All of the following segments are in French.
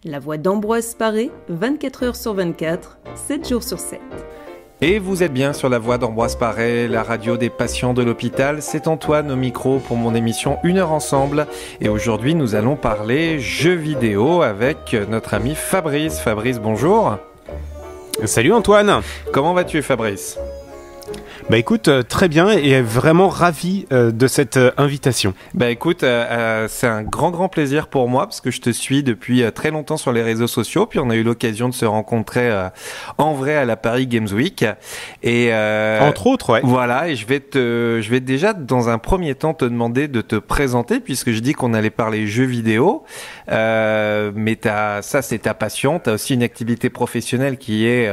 La voix d'Ambroise Paré, 24 heures sur 24, 7 jours sur 7. Et vous êtes bien sur la voix d'Ambroise Paré, la radio des patients de l'hôpital. C'est Antoine au micro pour mon émission 1 heure ensemble. Et aujourd'hui, nous allons parler jeux vidéo avec notre ami Fabrice. Fabrice, bonjour. Salut Antoine. Comment vas-tu, Fabrice ? Bah écoute, très bien et vraiment ravi de cette invitation. Bah écoute, c'est un grand plaisir pour moi parce que je te suis depuis très longtemps sur les réseaux sociaux, puis on a eu l'occasion de se rencontrer en vrai à la Paris Games Week. Et entre autres, ouais. Voilà, et je vais déjà dans un premier temps te demander de te présenter puisque je dis qu'on allait parler jeux vidéo, mais ça c'est ta passion, t'as aussi une activité professionnelle qui est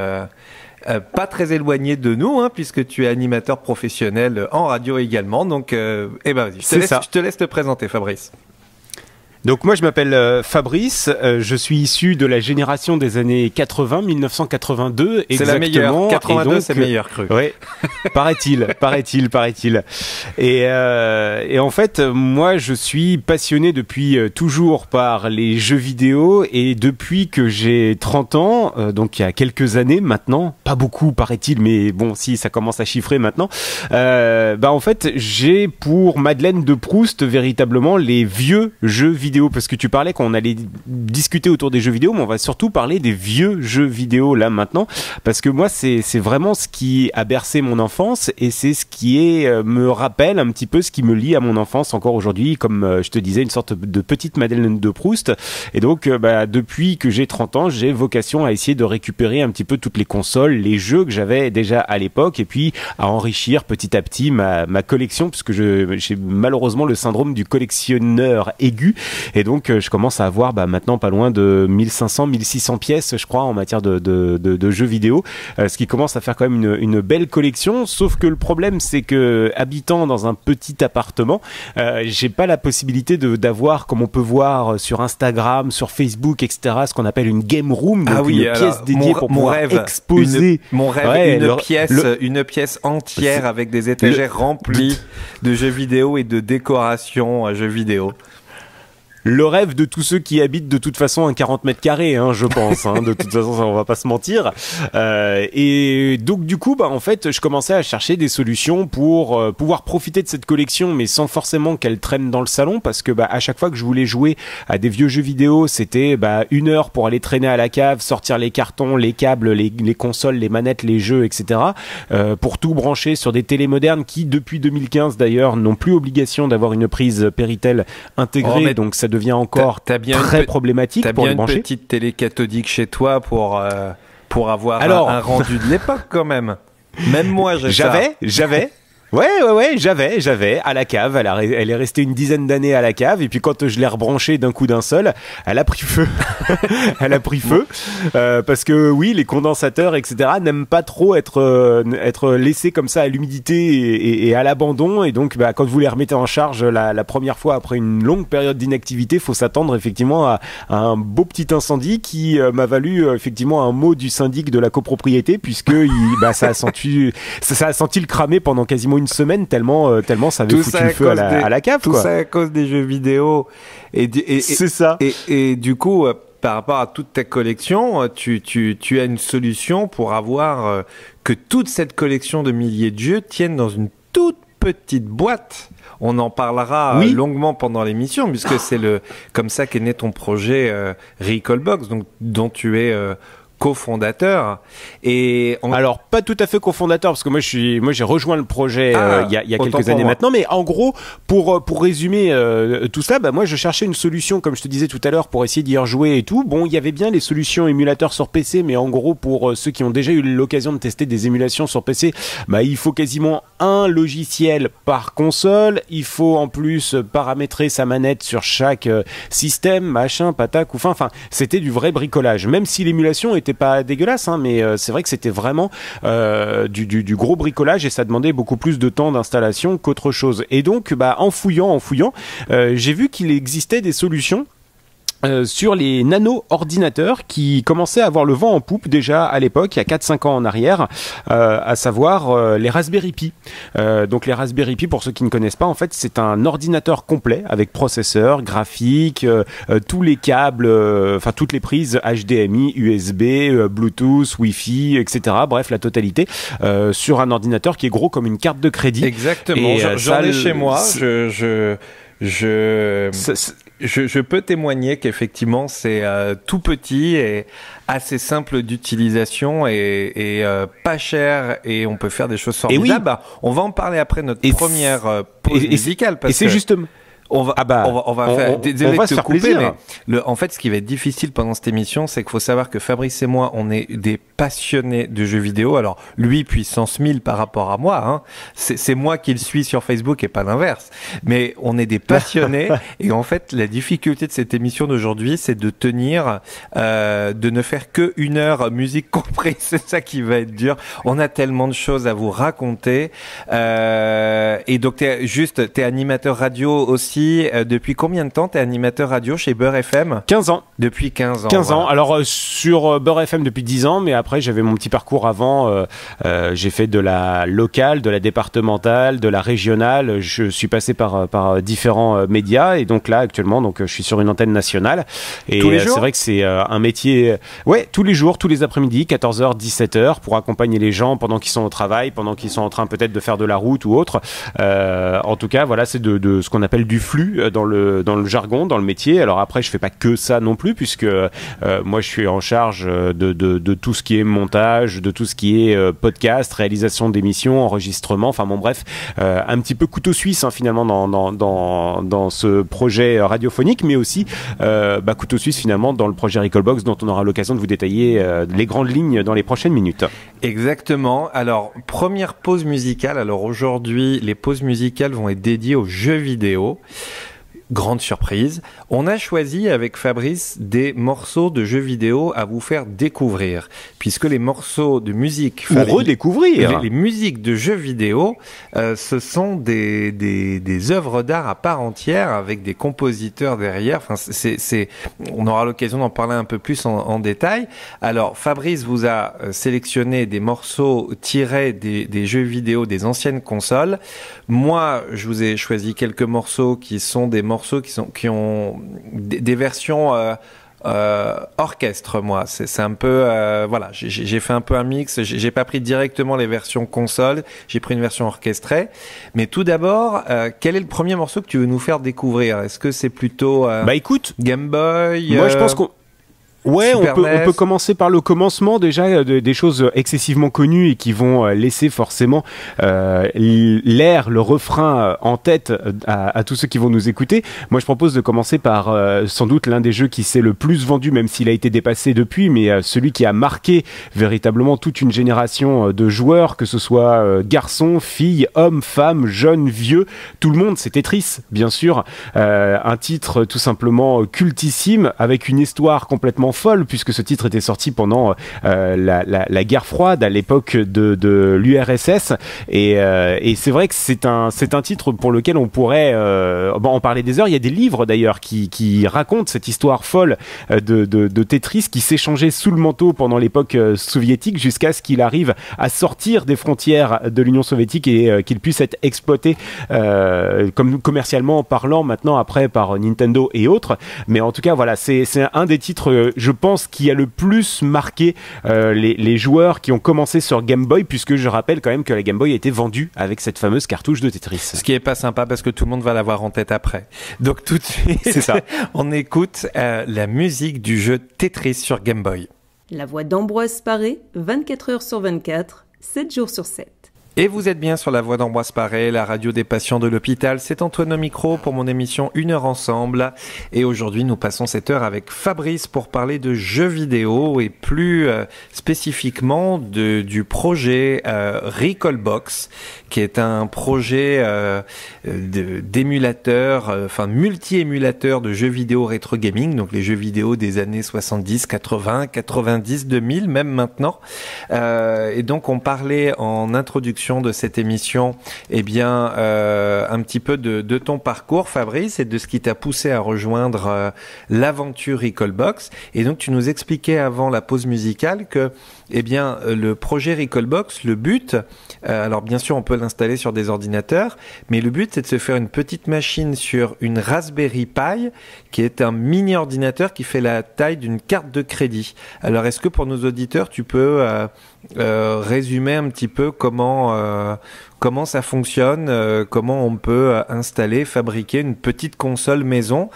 pas très éloigné de nous, hein, puisque tu es animateur professionnel en radio également. Donc, vas-y, je te laisse te présenter, Fabrice. Donc moi je m'appelle Fabrice, je suis issu de la génération des années 80, 1982 exactement. C'est la meilleure, 82 donc, c'est meilleur cru. Ouais, paraît-il. Et en fait moi je suis passionné depuis toujours par les jeux vidéo et depuis que j'ai 30 ans, donc il y a quelques années maintenant, pas beaucoup paraît-il mais bon si ça commence à chiffrer maintenant, en fait j'ai pour Madeleine de Proust véritablement les vieux jeux vidéo. Parce que tu parlais qu'on allait discuter autour des jeux vidéo, mais on va surtout parler des vieux jeux vidéo là maintenant, parce que moi c'est vraiment ce qui a bercé mon enfance et c'est ce qui me rappelle un petit peu ce qui me lie à mon enfance encore aujourd'hui, comme je te disais, une sorte de petite Madeleine de Proust. Et donc depuis que j'ai 30 ans, j'ai vocation à essayer de récupérer un petit peu toutes les consoles, les jeux que j'avais déjà à l'époque, et puis à enrichir petit à petit ma collection, puisque j'ai malheureusement le syndrome du collectionneur aigu. Et donc je commence à avoir maintenant pas loin de 1500-1600 pièces je crois en matière de jeux vidéo, ce qui commence à faire quand même une belle collection, sauf que le problème c'est que habitant dans un petit appartement, j'ai pas la possibilité d'avoir, comme on peut voir sur Instagram, sur Facebook, etc., ce qu'on appelle une game room, donc une pièce dédiée pour pouvoir exposer une pièce entière avec des étagères remplies de jeux vidéo et de décoration à jeux vidéo. Le rêve de tous ceux qui habitent de toute façon un 40 mètres carrés, je pense. De toute façon, on va pas se mentir. Et donc du coup, en fait, je commençais à chercher des solutions pour pouvoir profiter de cette collection, mais sans forcément qu'elle traîne dans le salon, parce que à chaque fois que je voulais jouer à des vieux jeux vidéo, c'était 1 heure pour aller traîner à la cave, sortir les cartons, les câbles, les consoles, les manettes, les jeux, etc. Pour tout brancher sur des télés modernes qui, depuis 2015 d'ailleurs, n'ont plus obligation d'avoir une prise Péritel intégrée, donc ça devient encore très problématique pour les brancher. T'as bien une petite télé cathodique chez toi pour avoir un rendu de l'époque quand même. Même moi, j'avais. Ouais, j'avais à la cave. Elle est restée une dizaine d'années à la cave, et puis quand je l'ai rebranchée d'un coup d'un seul, elle a pris feu. Parce que oui, les condensateurs, etc., n'aiment pas trop être laissés comme ça à l'humidité et à l'abandon. Et donc, quand vous les remettez en charge la première fois après une longue période d'inactivité, faut s'attendre effectivement à un beau petit incendie qui m'a valu effectivement un mot du syndic de la copropriété, puisque ça a senti le cramer pendant quasiment une semaine tellement ça avait foutu le feu à la cave. Tout ça à cause des jeux vidéo. C'est ça. Et du coup, par rapport à toute ta collection, tu as une solution pour avoir que toute cette collection de milliers de jeux tienne dans une toute petite boîte. On en parlera longuement pendant l'émission, puisque c'est comme ça qu'est né ton projet Recalbox, dont tu es cofondateur. Alors pas tout à fait cofondateur, parce que moi j'ai rejoint le projet il y a quelques années maintenant, mais en gros pour résumer tout ça, moi je cherchais une solution, comme je te disais tout à l'heure, pour essayer d'y rejouer et tout. Bon, il y avait bien les solutions émulateurs sur PC, mais en gros pour ceux qui ont déjà eu l'occasion de tester des émulations sur PC, il faut quasiment un logiciel par console, il faut en plus paramétrer sa manette sur chaque système, machin, patac, ou enfin c'était du vrai bricolage, même si l'émulation était pas dégueulasse, mais c'est vrai que c'était vraiment du gros bricolage, et ça demandait beaucoup plus de temps d'installation qu'autre chose. Et donc en fouillant, j'ai vu qu'il existait des solutions sur les nano-ordinateurs qui commençaient à avoir le vent en poupe déjà à l'époque, il y a 4-5 ans en arrière, à savoir les Raspberry Pi. Donc les Raspberry Pi, pour ceux qui ne connaissent pas, en fait, c'est un ordinateur complet avec processeur, graphique, tous les câbles, enfin toutes les prises HDMI, USB, Bluetooth, Wi-Fi, etc. Bref, la totalité sur un ordinateur qui est gros comme une carte de crédit. Exactement, j'en ai chez moi, je peux témoigner qu'effectivement c'est tout petit et assez simple d'utilisation et pas cher et on peut faire des choses formidables. Oui. Bah, on va en parler après notre première pause musicale. Et c'est justement... On va faire, désolé de te couper, plaisir. Mais en fait, ce qui va être difficile pendant cette émission, c'est qu'il faut savoir que Fabrice et moi, on est des passionnés de jeux vidéo. Alors, lui, puissance 1000 par rapport à moi, hein. C'est moi qui le suis sur Facebook et pas l'inverse. Mais on est des passionnés. Et en fait, la difficulté de cette émission d'aujourd'hui, c'est de tenir, de ne faire que 1 heure musique comprise. C'est ça qui va être dur. On a tellement de choses à vous raconter. Et donc, t'es animateur radio aussi. Depuis combien de temps t'es animateur radio chez Beurre FM ? 15 ans. Depuis 15 ans. 15 voilà. ans. Alors sur Beurre FM depuis 10 ans, mais après j'avais mon petit parcours avant. J'ai fait de la locale, de la départementale, de la régionale. Je suis passé par différents médias et donc là actuellement, donc je suis sur une antenne nationale. Et tous les jours ? C'est vrai que c'est un métier. Ouais, tous les jours, tous les après-midi, 14h, 17h, pour accompagner les gens pendant qu'ils sont au travail, pendant qu'ils sont en train peut-être de faire de la route ou autre. En tout cas, voilà, c'est de ce qu'on appelle du flux dans le jargon, dans le métier. Alors après, je fais pas que ça non plus, puisque moi, je suis en charge de tout ce qui est montage, de tout ce qui est podcast, réalisation d'émissions, enregistrement. Enfin bon, bref, un petit peu couteau suisse hein, finalement dans ce projet radiophonique, mais aussi couteau suisse finalement dans le projet Recallbox, dont on aura l'occasion de vous détailler les grandes lignes dans les prochaines minutes. Exactement. Alors, première pause musicale. Alors aujourd'hui, les pauses musicales vont être dédiées aux jeux vidéo. Grande surprise, on a choisi avec Fabrice des morceaux de jeux vidéo à vous faire découvrir, puisque les morceaux de musique ou redécouvrir les musiques de jeux vidéo, ce sont des œuvres d'art à part entière avec des compositeurs derrière. Enfin, on aura l'occasion d'en parler un peu plus en détail. Alors, Fabrice vous a sélectionné des morceaux tirés des jeux vidéo des anciennes consoles. Moi, je vous ai choisi quelques morceaux qui sont des morceaux qui ont des versions orchestre. Moi, c'est un peu voilà. J'ai fait un peu un mix. J'ai pas pris directement les versions console. J'ai pris une version orchestrée. Mais tout d'abord, quel est le premier morceau que tu veux nous faire découvrir ? Est-ce que c'est plutôt écoute, Game Boy ? Moi, je pense qu'on Ouais, on peut commencer par le commencement déjà, des choses excessivement connues et qui vont laisser forcément l'air, le refrain en tête à tous ceux qui vont nous écouter. Moi, je propose de commencer par sans doute l'un des jeux qui s'est le plus vendu, même s'il a été dépassé depuis, mais celui qui a marqué véritablement toute une génération de joueurs, que ce soit garçons, filles, hommes, femmes, jeunes, vieux, tout le monde, c'est Tetris, bien sûr. Un titre tout simplement cultissime, avec une histoire complètement folle, puisque ce titre était sorti pendant la guerre froide à l'époque de l'URSS, et c'est vrai que c'est un titre pour lequel on pourrait en parler des heures. Il y a des livres d'ailleurs qui racontent cette histoire folle de Tetris qui s'échangeait sous le manteau pendant l'époque soviétique jusqu'à ce qu'il arrive à sortir des frontières de l'Union soviétique et qu'il puisse être exploité comme commercialement parlant maintenant après par Nintendo et autres. Mais en tout cas voilà, c'est un des titres je pense qui a le plus marqué les joueurs qui ont commencé sur Game Boy, puisque je rappelle quand même que la Game Boy a été vendue avec cette fameuse cartouche de Tetris. Ce qui est pas sympa parce que tout le monde va l'avoir en tête après. Donc tout de suite, c'est ça. On écoute la musique du jeu Tetris sur Game Boy. La voix d'Ambroise Paré, 24 heures sur 24, 7 jours sur 7. Et vous êtes bien sur la voix d'Ambroise Paré, la radio des patients de l'hôpital. C'est Antoine au micro pour mon émission 1 heure ensemble. Et aujourd'hui, nous passons cette heure avec Fabrice pour parler de jeux vidéo et plus spécifiquement du projet Recallbox, qui est un projet d'émulateur, multi-émulateur de jeux vidéo rétro gaming, donc les jeux vidéo des années 70, 80, 90, 2000, même maintenant. Et donc, on parlait en introduction introduction de cette émission, eh bien, un petit peu de ton parcours, Fabrice, et de ce qui t'a poussé à rejoindre l'aventure Recalbox. Et donc, tu nous expliquais avant la pause musicale que, eh bien, le projet Recalbox, le but, alors bien sûr, on peut l'installer sur des ordinateurs, mais le but, c'est de se faire une petite machine sur une Raspberry Pi, qui est un mini ordinateur qui fait la taille d'une carte de crédit. Alors, est-ce que pour nos auditeurs, tu peux résumer un petit peu comment ça fonctionne, comment on peut installer, fabriquer une petite console maison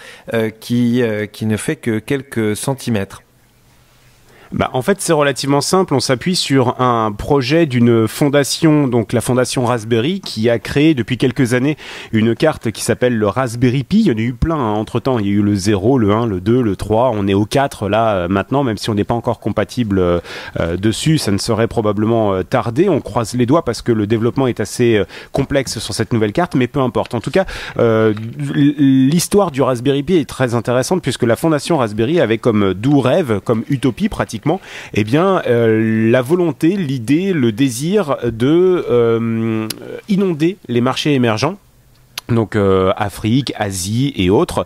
qui ne fait que quelques centimètres? En fait, c'est relativement simple. On s'appuie sur un projet d'une fondation, donc la fondation Raspberry, qui a créé depuis quelques années une carte qui s'appelle le Raspberry Pi. Il y en a eu plein, hein. Entre-temps, il y a eu le 0, le 1, le 2, le 3. On est au 4 là maintenant, même si on n'est pas encore compatible dessus. Ça ne serait probablement tardé. On croise les doigts parce que le développement est assez complexe sur cette nouvelle carte, mais peu importe. En tout cas, l'histoire du Raspberry Pi est très intéressante puisque la fondation Raspberry avait comme doux rêve, comme utopie pratiquement, eh bien, la volonté, l'idée, le désir de inonder les marchés émergents, donc Afrique, Asie et autres,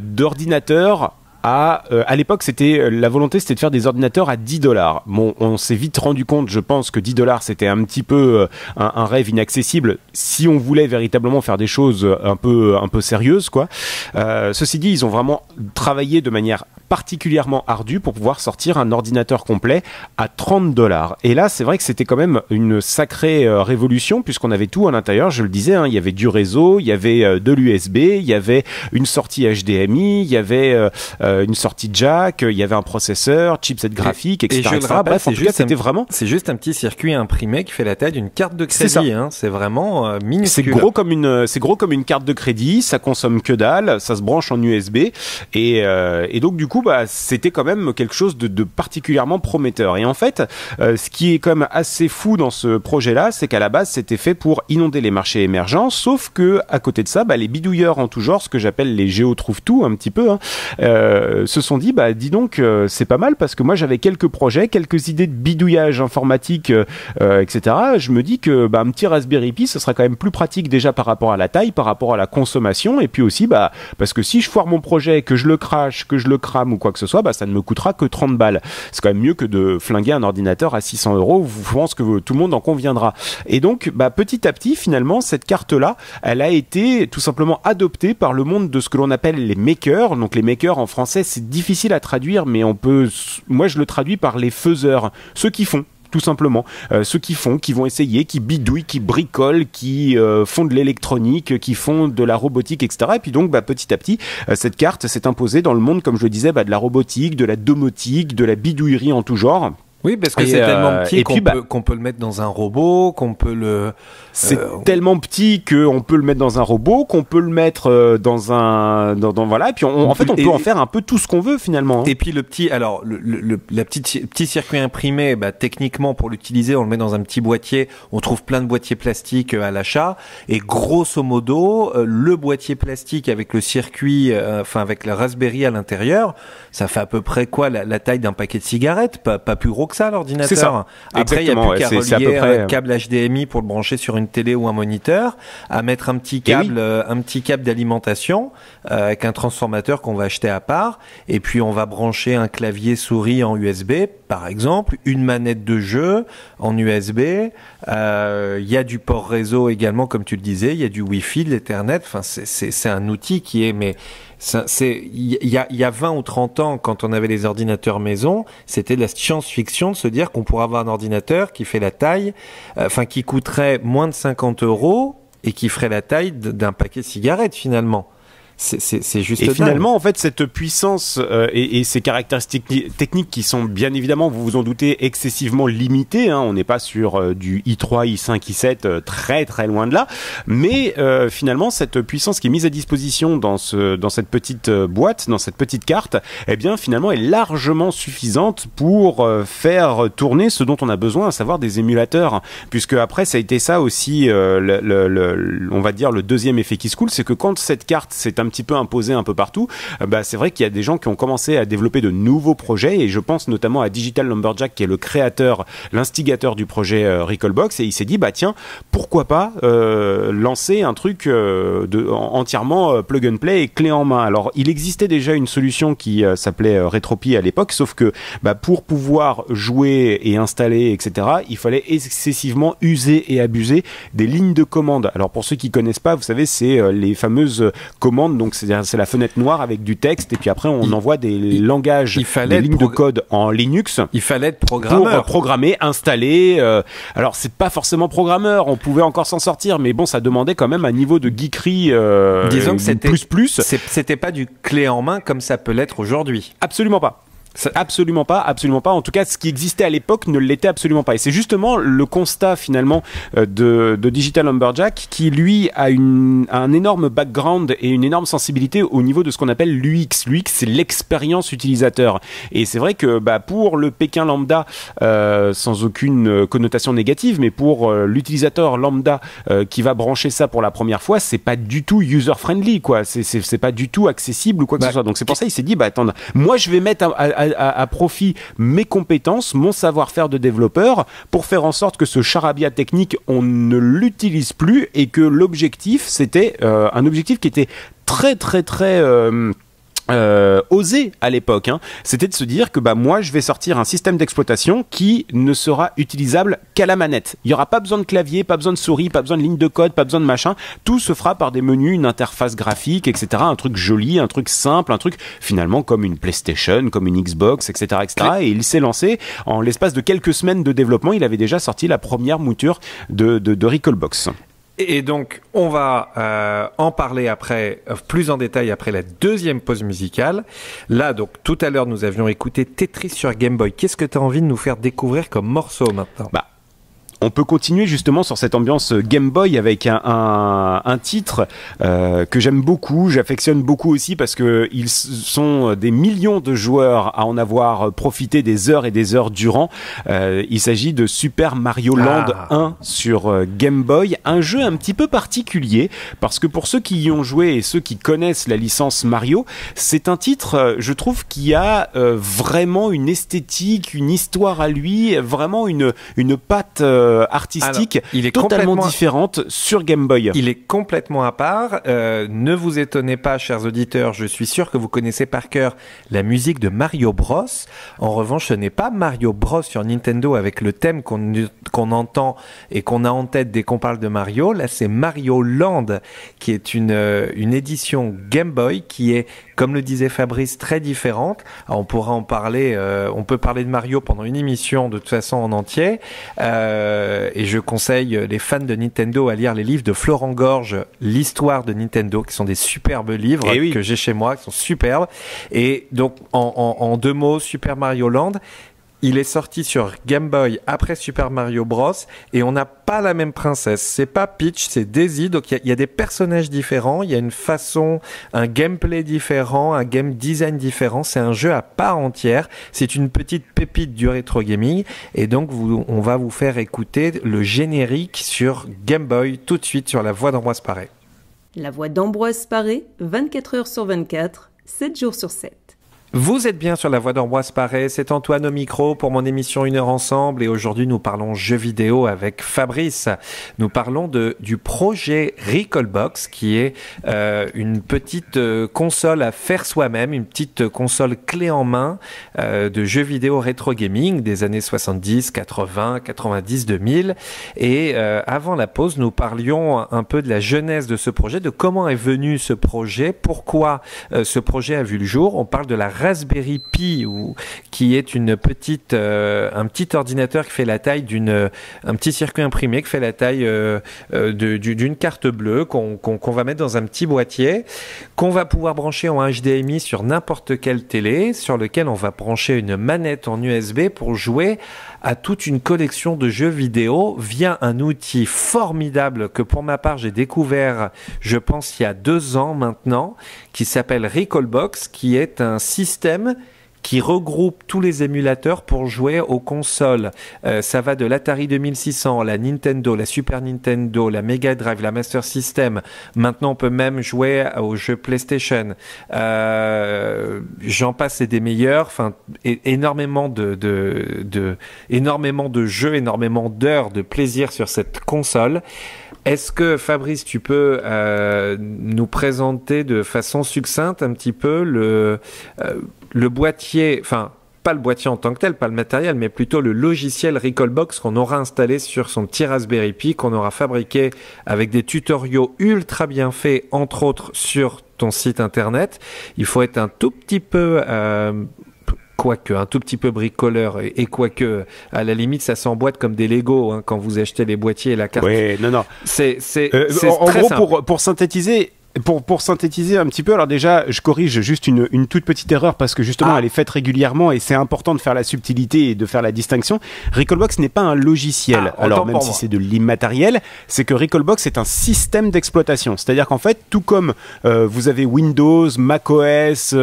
d'ordinateurs. À l'époque, la volonté, c'était de faire des ordinateurs à $10. Bon, on s'est vite rendu compte, je pense, que $10, c'était un petit peu un rêve inaccessible si on voulait véritablement faire des choses un peu sérieuses, quoi. Ceci dit, ils ont vraiment travaillé de manière particulièrement ardue pour pouvoir sortir un ordinateur complet à $30. Et là, c'est vrai que c'était quand même une sacrée révolution puisqu'on avait tout à l'intérieur. Je le disais, hein, il y avait du réseau, il y avait de l'USB, il y avait une sortie HDMI, il y avait une sortie jack, il y avait un processeur, chipset graphique, etc. Bref, en tout cas, c'était vraiment... C'est juste un petit circuit imprimé qui fait la taille d'une carte de crédit. Hein. C'est vraiment minuscule. C'est gros comme une carte de crédit, ça consomme que dalle, ça se branche en USB et donc du coup, c'était quand même quelque chose de particulièrement prometteur. Et en fait, ce qui est quand même assez fou dans ce projet-là, c'est qu'à la base, c'était fait pour inonder les marchés émergents, sauf que à côté de ça, les bidouilleurs en tout genre, ce que j'appelle les géo-trouve-tout un petit peu, hein, se sont dit, dis donc, c'est pas mal parce que moi j'avais quelques projets, quelques idées de bidouillage informatique, etc. Je me dis que un petit Raspberry Pi, ce sera quand même plus pratique déjà par rapport à la taille, par rapport à la consommation, et puis aussi parce que si je foire mon projet, que je le crache, que je le crame ou quoi que ce soit, ça ne me coûtera que 30 balles. C'est quand même mieux que de flinguer un ordinateur à 600 €. Je pense que tout le monde en conviendra. Et donc, petit à petit, finalement, cette carte-là, elle a été tout simplement adoptée par le monde de ce que l'on appelle les makers. Donc, les makers en français, c'est difficile à traduire, mais moi, je le traduis par les faiseurs, ceux qui font. Tout simplement, ceux qui vont essayer, qui bidouillent, qui bricolent, qui font de l'électronique, qui font de la robotique, etc. Et puis donc, petit à petit, cette carte s'est imposée dans le monde, comme je le disais, de la robotique, de la domotique, de la bidouillerie en tout genre. Oui, parce que c'est tellement petit qu'on peut le mettre dans un robot, qu'on peut le... C'est tellement petit qu'on peut le mettre dans un robot, qu'on peut le mettre voilà, et puis en fait on peut en faire un peu tout ce qu'on veut finalement. Et puis le petit circuit imprimé, techniquement pour l'utiliser, on le met dans un petit boîtier. On trouve plein de boîtiers plastiques à l'achat, et grosso modo, le boîtier plastique avec le circuit, avec la Raspberry à l'intérieur, ça fait à peu près quoi la taille d'un paquet de cigarettes, pas plus gros que ça l'ordinateur. C'est ça. Après, il n'y a plus qu'à relier un câble HDMI pour le brancher sur une télé ou un moniteur, à mettre un petit câble d'alimentation avec un transformateur qu'on va acheter à part, et puis on va brancher un clavier souris en USB, par exemple, une manette de jeu en USB. Il y a du port réseau également, comme tu le disais, il y a du Wi-Fi, de l'Ethernet. C'est un outil qui est il y a 20 ou 30 ans, quand on avait les ordinateurs maison, c'était de la science-fiction de se dire qu'on pourrait avoir un ordinateur qui fait la taille, qui coûterait moins de 50 € et qui ferait la taille d'un paquet de cigarettes finalement. C'est juste et dingue. Finalement, en fait, cette puissance et ces caractéristiques techniques qui sont bien évidemment, vous vous en doutez, excessivement limitées. Hein, on n'est pas sur du i3, i5, i7, très très loin de là. Mais finalement, cette puissance qui est mise à disposition dans cette petite boîte, dans cette petite carte, eh bien, finalement, est largement suffisante pour faire tourner ce dont on a besoin, à savoir des émulateurs. Puisque après, ça a été ça aussi, on va dire, le deuxième effet qui se coule, c'est que quand cette carte s'est un un petit peu imposé un peu partout, c'est vrai qu'il y a des gens qui ont commencé à développer de nouveaux projets, et je pense notamment à Digital Lumberjack, qui est le créateur, l'instigateur du projet Recalbox, et il s'est dit tiens, pourquoi pas lancer un truc entièrement plug and play et clé en main. Alors il existait déjà une solution qui s'appelait Retropie à l'époque, sauf que pour pouvoir jouer et installer, etc., il fallait excessivement user et abuser des lignes de commande. Alors pour ceux qui connaissent pas, vous savez, c'est les fameuses commandes, donc c'est la fenêtre noire avec du texte, et puis après on envoie des langages, des lignes de code en Linux. Il fallait être programmeur. Pour programmer, installer. Alors c'est pas forcément programmeur, on pouvait encore s'en sortir, mais bon, ça demandait quand même un niveau de geekerie disons que c'était plus. C'était pas du clé en main comme ça peut l'être aujourd'hui. Absolument pas. Absolument pas. En tout cas, ce qui existait à l'époque ne l'était absolument pas. Et c'est justement le constat finalement de Digital Lumberjack, qui lui a un énorme background et une énorme sensibilité au niveau de ce qu'on appelle l'UX. L'UX, c'est l'expérience utilisateur. Et c'est vrai que pour le Pékin lambda, sans aucune connotation négative, mais pour l'utilisateur lambda qui va brancher ça pour la première fois, c'est pas du tout user friendly, quoi. C'est pas du tout accessible ou quoi que ce soit. Donc c'est pour ça qu'il s'est dit attends, moi je vais mettre à profit mes compétences, mon savoir-faire de développeur, pour faire en sorte que ce charabia technique, on ne l'utilise plus, et que l'objectif, c'était un objectif qui était très osé à l'époque, c'était de se dire que moi je vais sortir un système d'exploitation qui ne sera utilisable qu'à la manette. Il n'y aura pas besoin de clavier, pas besoin de souris, pas besoin de ligne de code, pas besoin de machin. Tout se fera par des menus, une interface graphique, etc. Un truc joli, un truc simple, un truc finalement comme une PlayStation, comme une Xbox, etc., etc. Et il s'est lancé en l'espace de quelques semaines de développement. Il avait déjà sorti la première mouture de Recalbox. Et donc, on va en parler après, plus en détail après la deuxième pause musicale. Là, donc, tout à l'heure, nous avions écouté Tetris sur Game Boy. Qu'est-ce que tu as envie de nous faire découvrir comme morceau maintenant ? On peut continuer justement sur cette ambiance Game Boy avec un titre que j'aime beaucoup, j'affectionne beaucoup aussi, parce que ils sont des millions de joueurs à en avoir profité des heures et des heures durant. Il s'agit de Super Mario Land 1 sur Game Boy, un jeu un petit peu particulier, parce que pour ceux qui y ont joué et ceux qui connaissent la licence Mario, c'est un titre, je trouve, qui a vraiment une esthétique, une histoire à lui, vraiment une patte artistique. Alors, il est totalement différente sur Game Boy. Il est complètement à part. Ne vous étonnez pas, chers auditeurs, je suis sûr que vous connaissez par cœur la musique de Mario Bros. En revanche, ce n'est pas Mario Bros sur Nintendo avec le thème qu'on entend et qu'on a en tête dès qu'on parle de Mario. Là, c'est Mario Land, qui est une édition Game Boy qui est, comme le disait Fabrice, très différente. Alors, on pourra en parler, on peut parler de Mario pendant une émission de toute façon en entier. Et je conseille les fans de Nintendo à lire les livres de Florent Gorge, l'histoire de Nintendo, qui sont des superbes livres que j'ai chez moi, qui sont superbes. Et donc, en deux mots, Super Mario Land, il est sorti sur Game Boy après Super Mario Bros. Et on n'a pas la même princesse. C'est pas Peach, c'est Daisy. Donc il y a des personnages différents, il y a une façon, un gameplay différent, un game design différent. C'est un jeu à part entière. C'est une petite pépite du rétro gaming. Et donc on va vous faire écouter le générique sur Game Boy tout de suite sur la voix d'Ambroise Paré. La voix d'Ambroise Paré, 24 heures sur 24, 7 jours sur 7. Vous êtes bien sur la voix d'Ambroise Paré, c'est Antoine au micro pour mon émission 1 heure ensemble, et aujourd'hui nous parlons jeux vidéo avec Fabrice. Nous parlons du projet Recalbox, qui est une petite console à faire soi-même, une petite console clé en main de jeux vidéo rétro gaming des années 70, 80, 90, 2000. Et avant la pause, nous parlions un peu de la genèse de ce projet, de comment est venu ce projet, pourquoi ce projet a vu le jour. On parle de la Raspberry Pi, qui est un petit ordinateur qui fait la taille un petit circuit imprimé qui fait la taille d'une carte bleue qu'on va mettre dans un petit boîtier, qu'on va pouvoir brancher en HDMI sur n'importe quelle télé, sur lequel on va brancher une manette en USB pour jouer à toute une collection de jeux vidéo via un outil formidable que pour ma part j'ai découvert, je pense, il y a 2 ans maintenant, qui s'appelle Recalbox, qui est un système qui regroupe tous les émulateurs pour jouer aux consoles. Ça va de l'Atari 2600, la Nintendo, la Super Nintendo, la Mega Drive, la Master System. Maintenant, on peut même jouer aux jeux PlayStation. J'en passe et des meilleurs. Enfin, énormément énormément de jeux, énormément d'heures de plaisir sur cette console. Est-ce que Fabrice, tu peux nous présenter de façon succincte un petit peu le boîtier, enfin pas le boîtier en tant que tel, pas le matériel, mais plutôt le logiciel Recalbox qu'on aura installé sur son petit Raspberry Pi, qu'on aura fabriqué avec des tutoriaux ultra bien faits, entre autres sur ton site internet. Il faut être un tout petit peu quoique un tout petit peu bricoleur et quoique à la limite ça s'emboîte comme des Lego hein, quand vous achetez les boîtiers et la carte. Oui, non. C'est en très gros simple. pour synthétiser. Pour synthétiser un petit peu, alors déjà, je corrige juste une toute petite erreur parce que justement, elle est faite régulièrement et c'est important de faire la subtilité et de faire la distinction. Recalbox n'est pas un logiciel. Alors même si c'est de l'immatériel, c'est que Recalbox est un système d'exploitation. C'est-à-dire qu'en fait, tout comme vous avez Windows, macOS,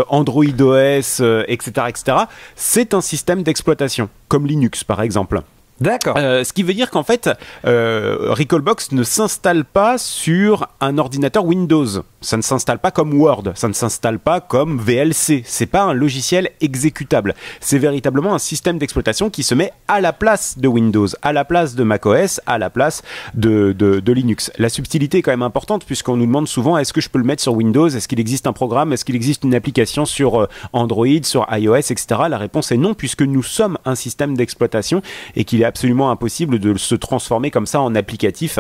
Android OS, etc., c'est un système d'exploitation, comme Linux par exemple. D'accord. Ce qui veut dire qu'en fait, Recalbox ne s'installe pas sur un ordinateur Windows. Ça ne s'installe pas comme Word. Ça ne s'installe pas comme VLC. C'est pas un logiciel exécutable. C'est véritablement un système d'exploitation qui se met à la place de Windows, à la place de macOS, à la place de Linux. La subtilité est quand même importante puisqu'on nous demande souvent est-ce que je peux le mettre sur Windows? Est-ce qu'il existe un programme? Est-ce qu'il existe une application sur Android, sur iOS, etc. La réponse est non puisque nous sommes un système d'exploitation et qu'il est absolument impossible de se transformer comme ça en applicatif.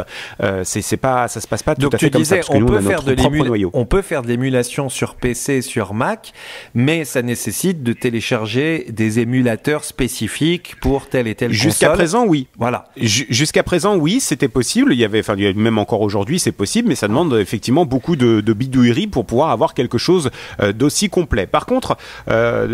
C'est pas, ça se passe pas tout à fait comme ça parce que nous on a notre propre noyau. On peut faire de l'émulation sur PC, sur Mac, mais ça nécessite de télécharger des émulateurs spécifiques pour telle et telle console. Jusqu'à présent, oui. Voilà. Jusqu'à présent, oui, c'était possible. Il y avait, même encore aujourd'hui, c'est possible, mais ça demande effectivement beaucoup de bidouillerie pour pouvoir avoir quelque chose d'aussi complet. Par contre,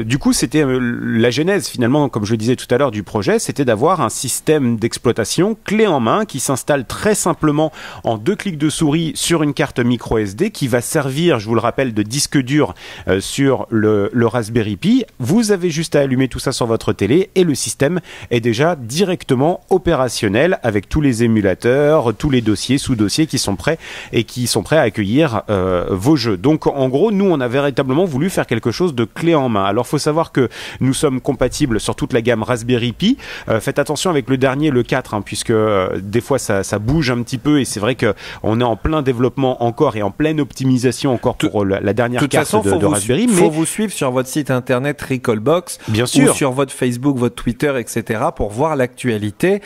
du coup, c'était la genèse finalement, comme je le disais tout à l'heure, du projet, c'était d'avoir un système d'exploitation clé en main qui s'installe très simplement en 2 clics de souris sur une carte micro SD qui va servir, je vous le rappelle, de disque dur sur le Raspberry Pi. Vous avez juste à allumer tout ça sur votre télé et le système est déjà directement opérationnel avec tous les émulateurs, tous les dossiers, sous-dossiers qui sont prêts et qui sont prêts à accueillir vos jeux. Donc en gros, nous on a véritablement voulu faire quelque chose de clé en main. Alors faut savoir que nous sommes compatibles sur toute la gamme Raspberry Pi. Faites attention avec le dernier, le 4, hein, puisque des fois ça bouge un petit peu et c'est vrai qu'on est en plein développement encore et en pleine optimisation encore pour la dernière carte de Raspberry. Il faut vous suivre sur votre site internet Recalbox, bien sûr, ou sur votre Facebook, votre Twitter, etc. pour voir l'actualité,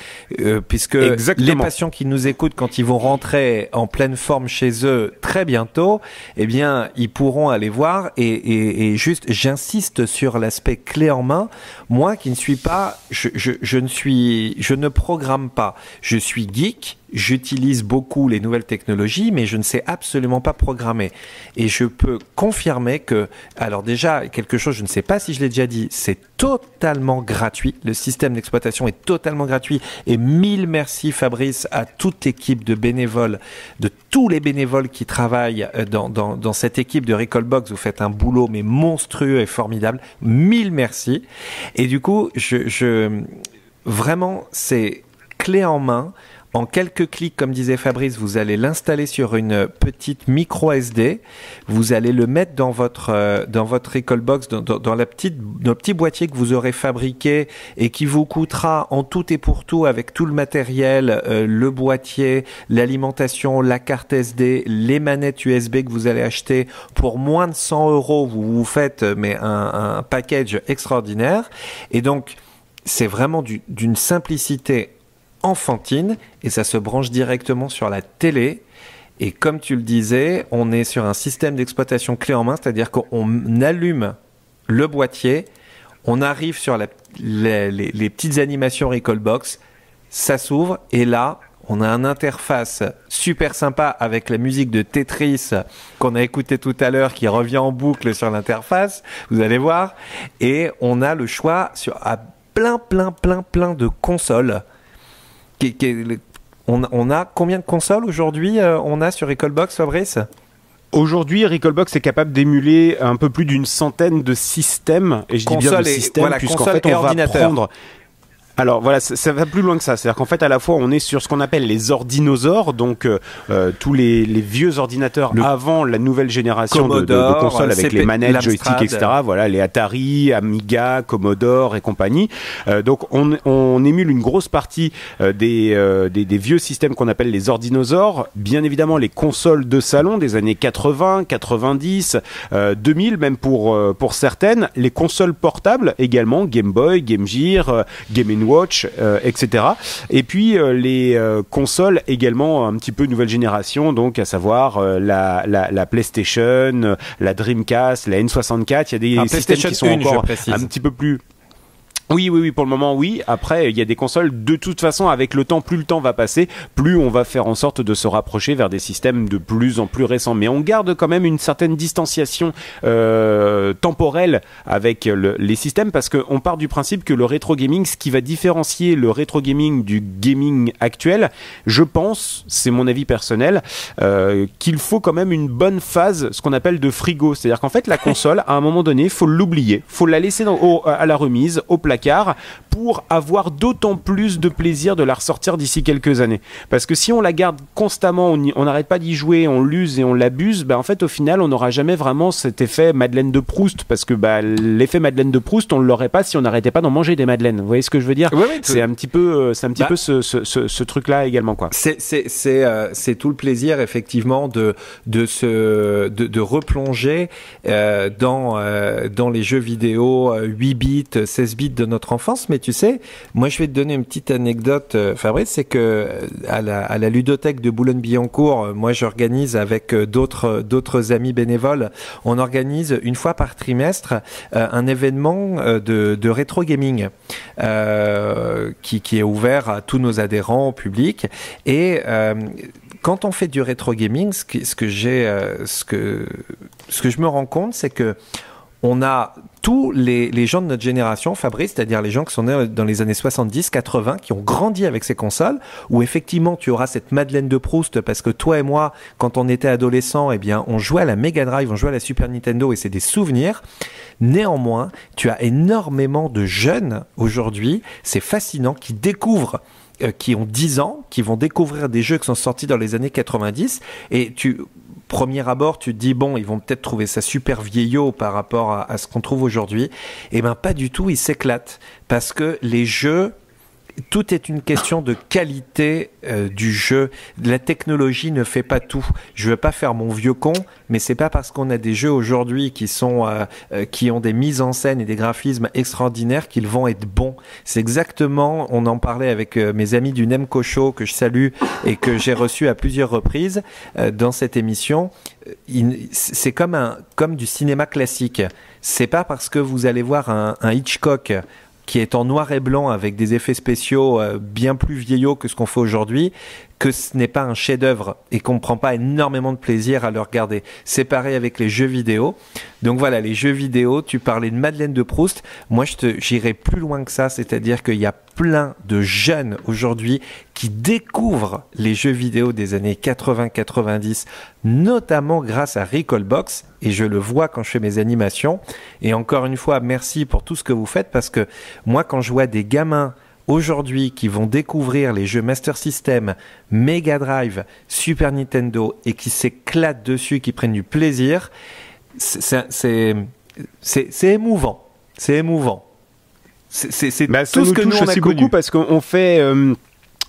puisque exactement, les patients qui nous écoutent quand ils vont rentrer en pleine forme chez eux très bientôt, eh bien ils pourront aller voir et juste j'insiste sur l'aspect clé en main. Moi qui ne suis pas, je ne programme pas. Je suis geek, j'utilise beaucoup les nouvelles technologies, mais je ne sais absolument pas programmer. Et je peux confirmer que, alors déjà, quelque chose, je ne sais pas si je l'ai déjà dit, c'est totalement gratuit. Le système d'exploitation est totalement gratuit. Et mille merci Fabrice à toute l'équipe de bénévoles, de tous les bénévoles qui travaillent dans cette équipe de Recalbox. Vous faites un boulot mais monstrueux et formidable. Mille merci. Et du coup, vraiment, c'est clé en main. En quelques clics, comme disait Fabrice, vous allez l'installer sur une petite micro SD. Vous allez le mettre dans votre Recalbox, dans le petit boîtier que vous aurez fabriqué et qui vous coûtera en tout et pour tout avec tout le matériel, le boîtier, l'alimentation, la carte SD, les manettes USB que vous allez acheter pour moins de 100 €. Vous faites un package extraordinaire. Et donc, c'est vraiment d'une simplicité enfantine et ça se branche directement sur la télé. Et comme tu le disais, on est sur un système d'exploitation clé en main, c'est-à-dire qu'on allume le boîtier, on arrive sur les petites animations Recalbox, ça s'ouvre et là, on a une interface super sympa avec la musique de Tetris qu'on a écouté tout à l'heure qui revient en boucle sur l'interface, vous allez voir, et on a le choix à plein de consoles. On a combien de consoles aujourd'hui on a sur Recalbox, Fabrice ? Aujourd'hui, Recalbox est capable d'émuler un peu plus d'une centaine de systèmes, et je dis bien de systèmes, puisqu'en fait on va prendre... Alors voilà, ça va plus loin que ça. C'est-à-dire qu'en fait, à la fois, on est sur ce qu'on appelle les ordinosaures, donc tous les vieux ordinateurs avant la nouvelle génération de consoles avec les manettes, joysticks, etc. Voilà, les Atari, Amiga, Commodore et compagnie. Donc on émule une grosse partie des vieux systèmes qu'on appelle les ordinosaures. Bien évidemment, les consoles de salon des années 80, 90, 2000 même pour certaines. Les consoles portables également, Game Boy, Game Gear, Game & Watch, etc. Et puis les consoles également un petit peu nouvelle génération, donc à savoir la PlayStation, la Dreamcast, la N64. Il y a des systèmes qui sont encore un petit peu plus... Oui, pour le moment, oui. Après, il y a des consoles, de toute façon, avec le temps, plus le temps va passer, plus on va faire en sorte de se rapprocher vers des systèmes de plus en plus récents. Mais on garde quand même une certaine distanciation temporelle avec les systèmes, parce qu'on part du principe que le rétro gaming, ce qui va différencier le rétro gaming du gaming actuel, je pense, c'est mon avis personnel, qu'il faut quand même une bonne phase, ce qu'on appelle de frigo. C'est-à-dire qu'en fait, la console, à un moment donné, faut l'oublier, faut la laisser à la remise, au placard, pour avoir d'autant plus de plaisir de la ressortir d'ici quelques années. Parce que si on la garde constamment, on n'arrête pas d'y jouer, on l'use et on l'abuse, en fait au final on n'aura jamais vraiment cet effet Madeleine de Proust, parce que l'effet Madeleine de Proust on ne l'aurait pas si on n'arrêtait pas d'en manger des madeleines. Vous voyez ce que je veux dire? Oui, c'est un petit peu, peu ce truc-là également, quoi. C'est tout le plaisir effectivement de replonger dans les jeux vidéo 8 bits, 16 bits de notre enfance. Mais tu sais, moi je vais te donner une petite anecdote, Fabrice, c'est que à la ludothèque de Boulogne-Billancourt, moi j'organise avec d'autres amis bénévoles, on organise une fois par trimestre un événement de rétro gaming qui est ouvert à tous nos adhérents, au public. Et quand on fait du rétro gaming, ce que je me rends compte, c'est que on a tous les gens de notre génération, Fabrice, c'est-à-dire les gens qui sont nés dans les années 70, 80, qui ont grandi avec ces consoles, où effectivement tu auras cette Madeleine de Proust, parce que toi et moi, quand on était adolescents, eh bien, on jouait à la Mega Drive, on jouait à la Super Nintendo, et c'est des souvenirs. Néanmoins, tu as énormément de jeunes aujourd'hui, c'est fascinant, qui découvrent, qui ont 10 ans, qui vont découvrir des jeux qui sont sortis dans les années 90, et premier abord, tu te dis, bon, ils vont peut-être trouver ça super vieillot par rapport à ce qu'on trouve aujourd'hui. Eh ben, pas du tout, ils s'éclatent. Parce que les jeux, tout est une question de qualité du jeu. La technologie ne fait pas tout. Je veux pas faire mon vieux con, mais c'est pas parce qu'on a des jeux aujourd'hui qui ont des mises en scène et des graphismes extraordinaires qu'ils vont être bons. C'est exactement, on en parlait avec mes amis du Nemco Show que je salue et que j'ai reçu à plusieurs reprises dans cette émission. C'est comme du cinéma classique. C'est pas parce que vous allez voir un Hitchcock qui est en noir et blanc avec des effets spéciaux bien plus vieillots que ce qu'on fait aujourd'hui, que ce n'est pas un chef-d'œuvre et qu'on ne prend pas énormément de plaisir à le regarder. C'est pareil avec les jeux vidéo. Donc voilà, les jeux vidéo, tu parlais de Madeleine de Proust. Moi, j'irai plus loin que ça, c'est-à-dire qu'il y a plein de jeunes aujourd'hui qui découvrent les jeux vidéo des années 80-90, notamment grâce à Recalbox, et je le vois quand je fais mes animations. Et encore une fois, merci pour tout ce que vous faites, parce que moi, quand je vois des gamins aujourd'hui qui vont découvrir les jeux Master System, Mega Drive, Super Nintendo, et qui s'éclatent dessus, qui prennent du plaisir, c'est émouvant. C'est émouvant. C'est tout ce que nous on a connu. Beaucoup parce qu'on fait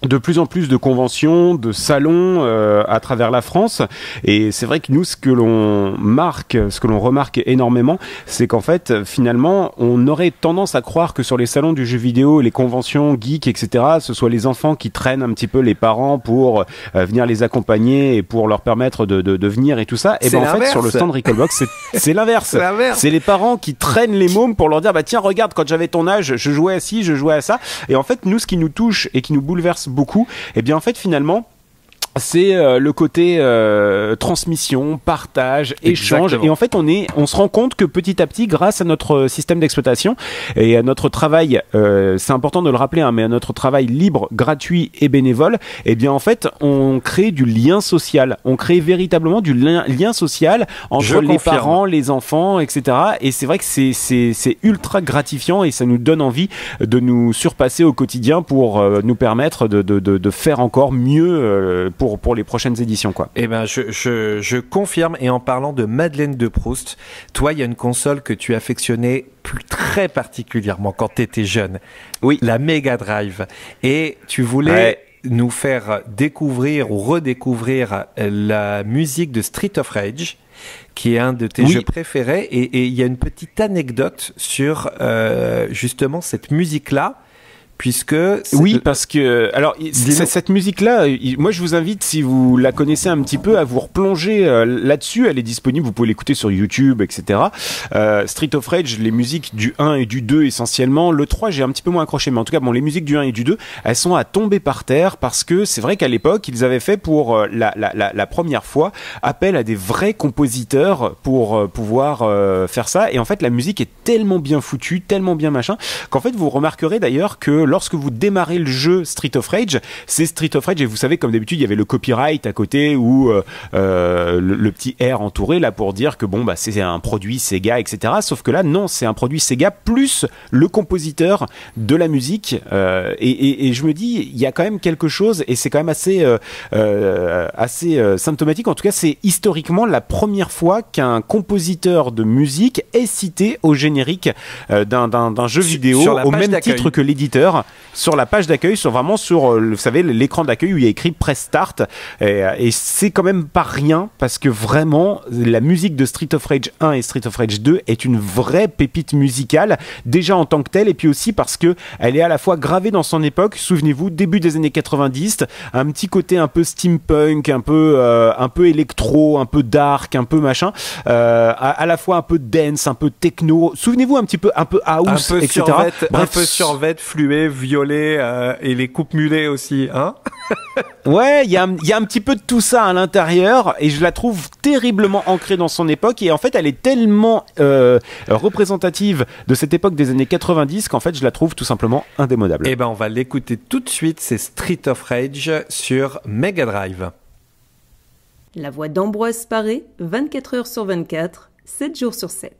de plus en plus de conventions, de salons à travers la France, et c'est vrai que nous ce que l'on remarque énormément, c'est qu'en fait finalement on aurait tendance à croire que sur les salons du jeu vidéo, les conventions geeks, etc., ce soit les enfants qui traînent un petit peu les parents pour venir les accompagner et pour leur permettre de venir et tout ça. Et ben en fait sur le stand Recalbox c'est l'inverse. C'est les parents qui traînent les mômes pour leur dire bah tiens regarde, quand j'avais ton âge je jouais à ci, je jouais à ça. Et en fait nous ce qui nous touche et qui nous bouleverse beaucoup, et bien en fait finalement c'est le côté transmission, partage, échange. Exactement. Et en fait, on se rend compte que petit à petit, grâce à notre système d'exploitation et à notre travail, c'est important de le rappeler, hein, mais à notre travail libre, gratuit et bénévole, eh bien en fait, on crée du lien social. On crée véritablement du lien social entre les parents, les enfants, etc. Et c'est vrai que c'est ultra gratifiant et ça nous donne envie de nous surpasser au quotidien pour nous permettre de faire encore mieux pour les prochaines éditions, quoi. Eh ben, je confirme. Et en parlant de Madeleine de Proust, toi, il y a une console que tu affectionnais très particulièrement quand tu étais jeune. Oui. La Mega Drive. Et tu voulais nous faire découvrir ou redécouvrir la musique de Street of Rage, qui est un de tes jeux préférés. Et il y a une petite anecdote sur justement cette musique-là. Puisque parce que alors cette musique-là, moi je vous invite, si vous la connaissez un petit peu, à vous replonger là-dessus. Elle est disponible, vous pouvez l'écouter sur YouTube, etc. Street of Rage, les musiques du 1 et du 2 essentiellement. Le 3, j'ai un petit peu moins accroché, mais en tout cas, bon, les musiques du 1 et du 2, elles sont à tomber par terre parce que c'est vrai qu'à l'époque, ils avaient fait pour la première fois appel à des vrais compositeurs pour pouvoir faire ça. Et en fait, la musique est tellement bien foutue, tellement bien machin, qu'en fait, vous remarquerez d'ailleurs que lorsque vous démarrez le jeu Street of Rage, c'est Street of Rage et vous savez, comme d'habitude, il y avait le copyright à côté ou le petit R entouré là pour dire que bon bah c'est un produit Sega, etc. Sauf que là non, c'est un produit Sega plus le compositeur de la musique et je me dis il y a quand même quelque chose et c'est quand même assez symptomatique. En tout cas, c'est historiquement la première fois qu'un compositeur de musique est cité au générique d'un jeu vidéo au même titre que l'éditeur. Sur la page d'accueil, vraiment sur, vous savez, l'écran d'accueil où il y a écrit Press Start. Et c'est quand même pas rien parce que vraiment, la musique de Street of Rage 1 et Street of Rage 2 est une vraie pépite musicale, déjà en tant que telle, et puis aussi parce que elle est à la fois gravée dans son époque. Souvenez-vous, début des années 90, un petit côté un peu steampunk, un peu électro, un peu dark, un peu machin, à la fois un peu dance, un peu techno. Souvenez-vous un peu house, etc. Un peu survêt, fluet, violet et les coupes mulets aussi, hein. Ouais, il y a un petit peu de tout ça à l'intérieur et je la trouve terriblement ancrée dans son époque et en fait elle est tellement représentative de cette époque des années 90 qu'en fait je la trouve tout simplement indémodable. Eh ben on va l'écouter tout de suite, c'est Street of Rage sur Mega Drive. La voix d'Ambroise Paré, 24 heures sur 24, 7 jours sur 7.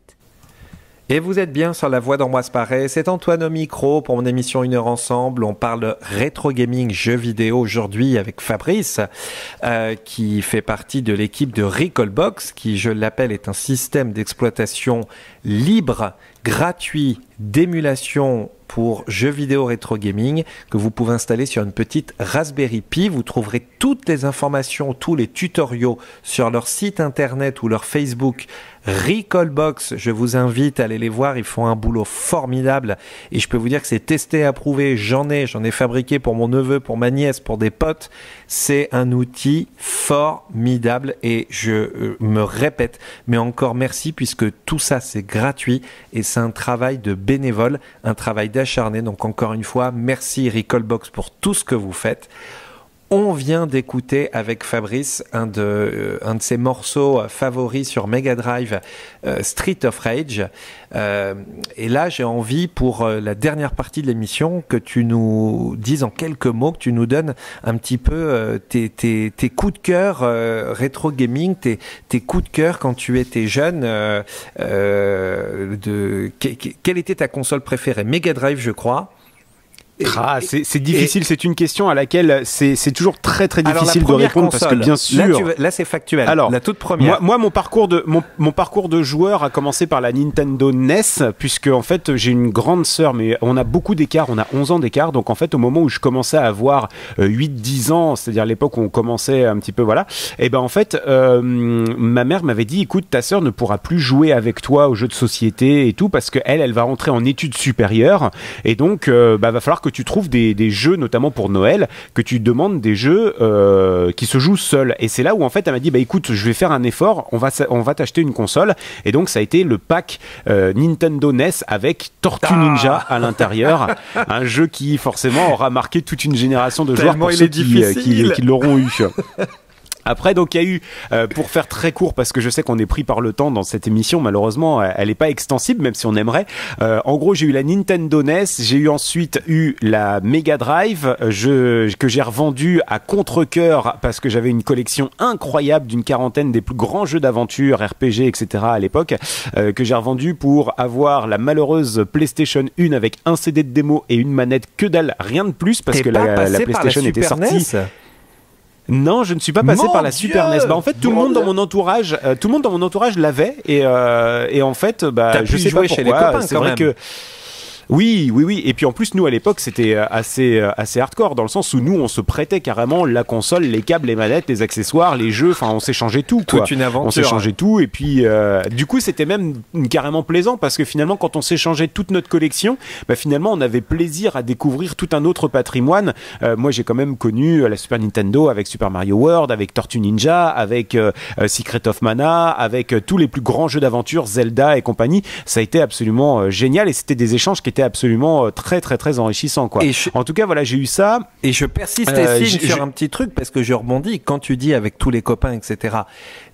Et vous êtes bien sur la voix d'Ambroise Paré, c'est Antoine au micro pour mon émission 1 heure ensemble. On parle rétro gaming, jeux vidéo aujourd'hui avec Fabrice, qui fait partie de l'équipe de Recalbox, qui je l'appelle est un système d'exploitation libre, gratuit, d'émulation pour jeux vidéo rétro gaming que vous pouvez installer sur une petite Raspberry Pi. Vous trouverez toutes les informations, tous les tutoriaux sur leur site internet ou leur Facebook Recalbox. Je vous invite à aller les voir, ils font un boulot formidable et je peux vous dire que c'est testé, approuvé. J'en ai fabriqué pour mon neveu, pour ma nièce, pour des potes. C'est un outil formidable et je me répète, mais encore merci puisque tout ça c'est gratuit et c'est un travail de bénévole, un travail d'acharné. Donc encore une fois, merci Recalbox pour tout ce que vous faites. On vient d'écouter avec Fabrice un de ses morceaux favoris sur Mega Drive, Street of Rage. Et là, j'ai envie pour la dernière partie de l'émission que tu nous dises en quelques mots, que tu nous donnes un petit peu tes coups de cœur rétro gaming, tes coups de cœur quand tu étais jeune. Quelle était ta console préférée? Mega Drive, je crois. C'est difficile, c'est une question à laquelle c'est toujours très très difficile de répondre console, parce que bien sûr. Là c'est factuel. Alors, la toute première. Moi mon parcours de joueur a commencé par la Nintendo NES, puisque en fait j'ai une grande sœur, mais on a beaucoup d'écart, on a 11 ans d'écart, donc en fait au moment où je commençais à avoir 8-10 ans, c'est-à-dire l'époque où on commençait un petit peu, voilà, et ben en fait ma mère m'avait dit, écoute, ta sœur ne pourra plus jouer avec toi aux jeux de société et tout, parce que elle va rentrer en études supérieures, et donc va falloir que que tu trouves des jeux, notamment pour Noël, que tu demandes des jeux qui se jouent seuls. Et c'est là où en fait elle m'a dit, bah écoute, je vais faire un effort, on va t'acheter une console. Et donc ça a été le pack Nintendo NES avec Tortue Ninja à l'intérieur, un jeu qui forcément aura marqué toute une génération de joueurs pour ceux qui l'auront eu. Après, donc, il y a eu, pour faire très court, parce que je sais qu'on est pris par le temps dans cette émission, malheureusement, elle n'est pas extensible, même si on aimerait. En gros, j'ai eu la Nintendo NES, j'ai eu ensuite la Mega Drive, que j'ai revendue à contre-cœur, parce que j'avais une collection incroyable d'une quarantaine des plus grands jeux d'aventure, RPG, etc. à l'époque, que j'ai revendu pour avoir la malheureuse PlayStation 1 avec un CD de démo et une manette, que dalle, rien de plus, parce que la PlayStation était sortie. Non, je ne suis pas passé par la Super NES. Bah en fait, tout le monde dans mon entourage l'avait et en fait, bah je sais pas pourquoi. Chez les copains, c'est vrai que oui. Et puis en plus, nous à l'époque, c'était assez hardcore dans le sens où nous, on se prêtait carrément la console, les câbles, les manettes, les accessoires, les jeux. Enfin, on s'échangeait tout, quoi. Toute une aventure. On s'échangeait tout. Et puis, du coup, c'était même carrément plaisant parce que finalement, quand on s'échangeait toute notre collection, bah finalement, on avait plaisir à découvrir tout un autre patrimoine. Moi, j'ai quand même connu la Super Nintendo avec Super Mario World, avec Tortue Ninja, avec Secret of Mana, avec tous les plus grands jeux d'aventure, Zelda et compagnie. Ça a été absolument génial et c'était des échanges qui étaient absolument très très très enrichissant, quoi. En tout cas, voilà, j'ai eu ça. Et je persiste sur un petit truc parce que je rebondis. Quand tu dis avec tous les copains, etc.,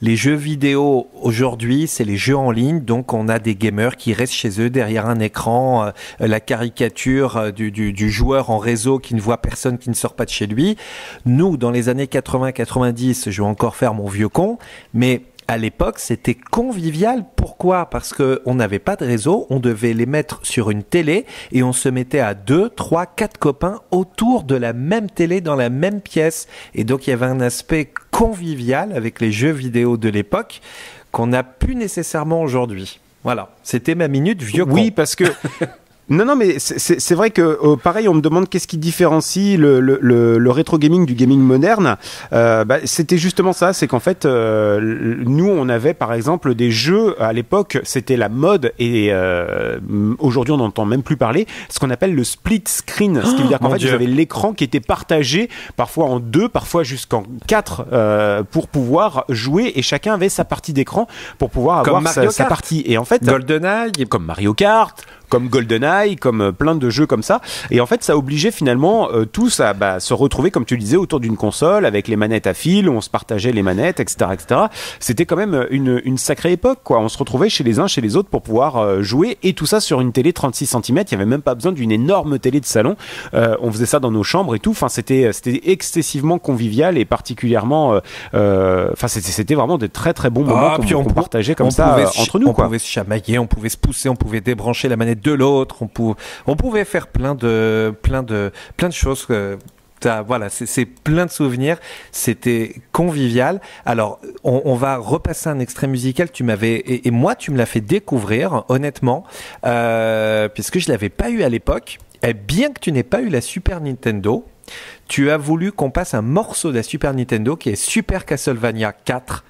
les jeux vidéo aujourd'hui, c'est les jeux en ligne. Donc, on a des gamers qui restent chez eux derrière un écran, la caricature du joueur en réseau qui ne voit personne, qui ne sort pas de chez lui. Nous, dans les années 80-90, je vais encore faire mon vieux con, mais à l'époque, c'était convivial. Pourquoi ? Parce que on n'avait pas de réseau, on devait les mettre sur une télé et on se mettait à 2, 3, 4 copains autour de la même télé dans la même pièce. Et donc, il y avait un aspect convivial avec les jeux vidéo de l'époque qu'on n'a plus nécessairement aujourd'hui. Voilà, c'était ma minute vieux con. Oui, parce que... Non, mais c'est vrai que pareil, on me demande qu'est-ce qui différencie le rétro gaming du gaming moderne. C'était justement ça, c'est qu'en fait, nous, on avait par exemple des jeux à l'époque, c'était la mode et aujourd'hui, on n'entend même plus parler. Ce qu'on appelle le split screen, ce qui veut dire qu'en fait, vous avez l'écran qui était partagé, parfois en 2, parfois jusqu'en 4, pour pouvoir jouer et chacun avait sa partie d'écran pour pouvoir avoir sa partie. Et en fait, GoldenEye, comme Mario Kart, comme GoldenEye, comme plein de jeux comme ça. Et en fait, ça obligeait finalement tous à se retrouver, comme tu le disais, autour d'une console, avec les manettes à fil, où on se partageait les manettes, etc., etc. C'était quand même une sacrée époque, quoi. On se retrouvait chez les uns, chez les autres pour pouvoir jouer, et tout ça sur une télé 36 cm. Il n'y avait même pas besoin d'une énorme télé de salon. On faisait ça dans nos chambres et tout. Enfin, c'était excessivement convivial et particulièrement... c'était vraiment des très très bons moments qu'on partageait comme ça entre nous, quoi. On pouvait se chamailler, on pouvait se pousser, on pouvait débrancher la manette de l'autre, on pouvait faire plein de choses. Voilà, c'est plein de souvenirs. C'était convivial. Alors, on va repasser un extrait musical. Et moi, tu me l'as fait découvrir, honnêtement, puisque je l'avais pas eu à l'époque. Et bien que tu n'aies pas eu la Super Nintendo, tu as voulu qu'on passe un morceau de la Super Nintendo qui est Super Castlevania 4.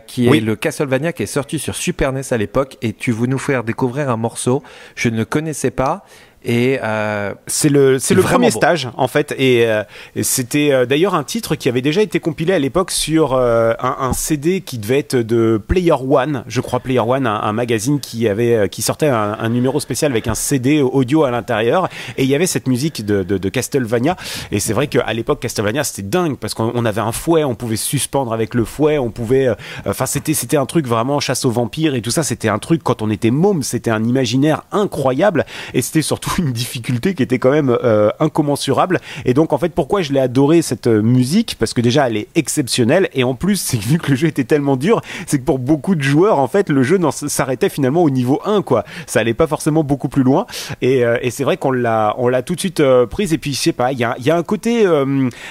Qui est le Castlevania qui est sorti sur Super NES à l'époque, et tu veux nous faire découvrir un morceau, je ne le connaissais pas. Et c'est le premier stage en fait, et c'était d'ailleurs un titre qui avait déjà été compilé à l'époque sur un CD qui devait être de Player One, je crois. Player One, un magazine qui sortait un numéro spécial avec un CD audio à l'intérieur, et il y avait cette musique de Castlevania. Et c'est vrai qu'à l'époque, Castlevania, c'était dingue parce qu'on avait un fouet, on pouvait se suspendre avec le fouet, on pouvait c'était un truc vraiment chasse aux vampires et tout ça. C'était un truc, quand on était môme, c'était un imaginaire incroyable, et c'était surtout une difficulté qui était quand même incommensurable. Et donc en fait, pourquoi je l'ai adoré cette musique, parce que déjà elle est exceptionnelle, et en plus c'est vu que le jeu était tellement dur, c'est que pour beaucoup de joueurs en fait le jeu s'arrêtait finalement au niveau 1, quoi. Ça allait pas forcément beaucoup plus loin, et c'est vrai qu'on l'a tout de suite prise. Et puis je sais pas, il y a un côté